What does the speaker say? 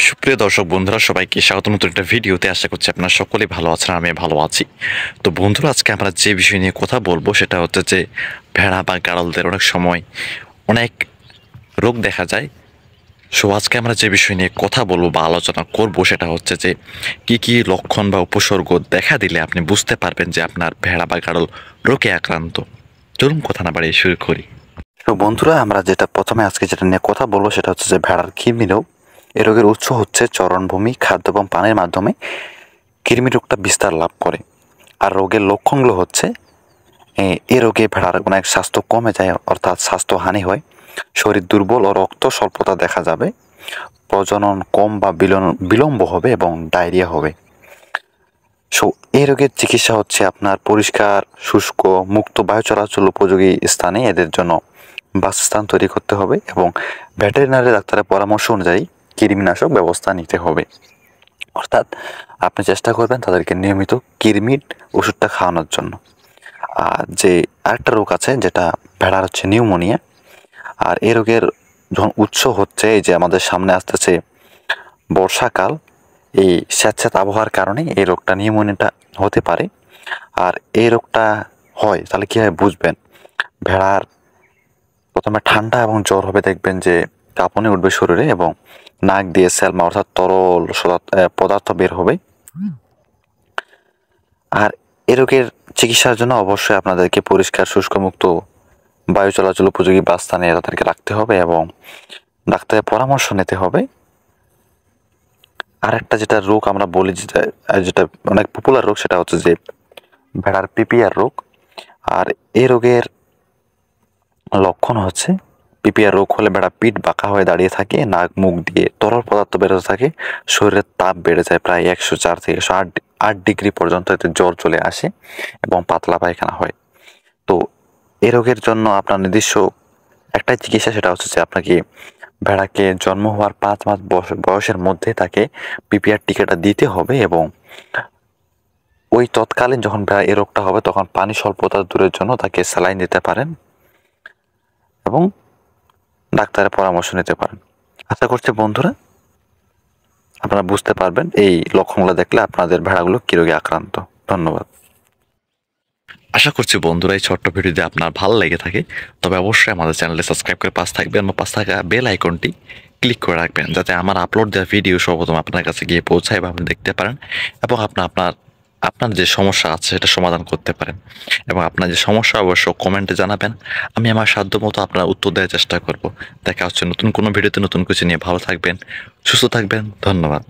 সুপ্রিয় দর্শক বন্ধুরা, সবাইকে স্বাগত নতুন একটা ভিডিওতে। আশা করছি আপনারা সকলেই ভালো আছেন, আমি ভালো আছি। তো বন্ধুরা, আজকে আমরা যে বিষয় নিয়ে কথা বলবো সেটা হচ্ছে যে ভেড়া বা গাড়লদের অনেক সময় অনেক রোগ দেখা যায়। সো আজকে আমরা যে বিষয় নিয়ে কথা বলবো বা আলোচনা করব সেটা হচ্ছে যে কি লক্ষণ বা উপসর্গ দেখা দিলে আপনি বুঝতে পারবেন যে আপনার ভেড়া বা গাড়ল রোগে আক্রান্ত। চলুন কথা না বাড়িয়ে শুরু করি। তো বন্ধুরা, আমরা প্রথমে আজকে যেটা নিয়ে কথা বলবো সেটা হচ্ছে যে ভেড়ার কৃমি রোগ। এ রোগের উৎস হচ্ছে চরণভূমি, খাদ্য এবং পানির মাধ্যমে কৃমি রোগটা বিস্তার লাভ করে। আর রোগের লক্ষণগুলো হচ্ছে এ রোগে ভেড়ার অনেক স্বাস্থ্য কমে যায়, অর্থাৎ স্বাস্থ্যহানি হয়, শরীর দুর্বল ও রক্ত স্বল্পতা দেখা যাবে, প্রজনন কম বা বিলম্ব হবে এবং ডায়রিয়া হবে। সো এই রোগের চিকিৎসা হচ্ছে আপনার পরিষ্কার, শুষ্ক, মুক্ত বায়ু চলাচল উপযোগী স্থানে এদের জন্য বাসস্থান তৈরি করতে হবে এবং ভেটেরিনারি ডাক্তারের পরামর্শ অনুযায়ী কৃমিনাশক ব্যবস্থা নিতে হবে। অর্থাৎ আপনি চেষ্টা করবেন তাদেরকে নিয়মিত কৃমির ওষুধটা খাওয়ানোর জন্য। আর যে আরেকটা রোগ আছে যেটা ভেড়ার হচ্ছে নিউমোনিয়া। আর এই রোগের যখন উৎস হচ্ছে এই যে আমাদের সামনে আসতেছে বর্ষাকাল, এই স্যাঁতস্যাঁতে আবহাওয়ার কারণে এই রোগটা নিউমোনিয়াটা হতে পারে। আর এই রোগটা হয় তাহলে কীভাবে বুঝবেন? ভেড়ার প্রথমে ঠান্ডা এবং জ্বর হবে, দেখবেন যে কাঁপুনি উঠবে শরীরে এবং নাক দিয়ে সেলমা অর্থাৎ তরল পদার্থ বের হবে। আর এ রোগের চিকিৎসার জন্য অবশ্যই আপনাদেরকে পরিষ্কার, শুষ্কমুক্ত বায়ু চলাচল উপযোগী বাসস্থানে তাদেরকে রাখতে হবে এবং ডাক্তারের পরামর্শ নিতে হবে। আর একটা যেটা রোগ আমরা বলি, যেটা অনেক পপুলার রোগ, সেটা হচ্ছে যে ভেড়ার পিপিআর রোগ। আর এই রোগের লক্ষণ হচ্ছে পিপিআর রোগ হলে ভেড়া পিঠ বাঁকা হয়ে দাঁড়িয়ে থাকে, নাক মুখ দিয়ে তরল পদার্থ বেরোতে থাকে, শরীরের তাপ বেড়ে যায় প্রায় 104 থেকে 108 ডিগ্রি পর্যন্ত, এতে জ্বর চলে আসে এবং পাতলা পায়খানা হয়। তো এই রোগের জন্য আপনার নির্দিষ্ট একটাই চিকিৎসা, সেটা হচ্ছে যে আপনাকে ভেড়াকে জন্ম হওয়ার 5 মাস বয়সের মধ্যে তাকে পিপিআর টিকাটা দিতে হবে এবং ওই তৎকালীন যখন ভেড়া এই রোগটা হবে তখন পানি স্বল্পতা দূরের জন্য তাকে স্যালাইন দিতে পারেন এবং ডাক্তারের পরামর্শ নিতে পারেন। আশা করছি বন্ধুরা আপনারা বুঝতে পারবেন এই লক্ষণগুলো দেখলে আপনাদের ভেড়াগুলো কী রোগে আক্রান্ত। ধন্যবাদ। আশা করছি বন্ধুরা এই ছোট্ট ভিডিওতে আপনার ভালো লেগে থাকে, তবে অবশ্যই আমাদের চ্যানেলটি সাবস্ক্রাইব করে পাশে থাকবেন বা পাশে থাকা বেল আইকনটি ক্লিক করে রাখবেন, যাতে আমার আপলোড দেওয়া ভিডিও সর্বপ্রথম আপনার কাছে গিয়ে পৌঁছায় বা আপনি দেখতে পারেন এবং আপনার যে সমস্যা আছে সেটা সমাধান করতে পারেন। এবং আপনার যে সমস্যা অবশ্য কমেন্টে জানাবেন, আমি আমার সাধ্যমতো আপনার উত্তর দেওয়ার চেষ্টা করব। দেখা হচ্ছে নতুন কোনো ভিডিওতে নতুন কিছু নিয়ে। ভালো থাকবেন, সুস্থ থাকবেন, ধন্যবাদ।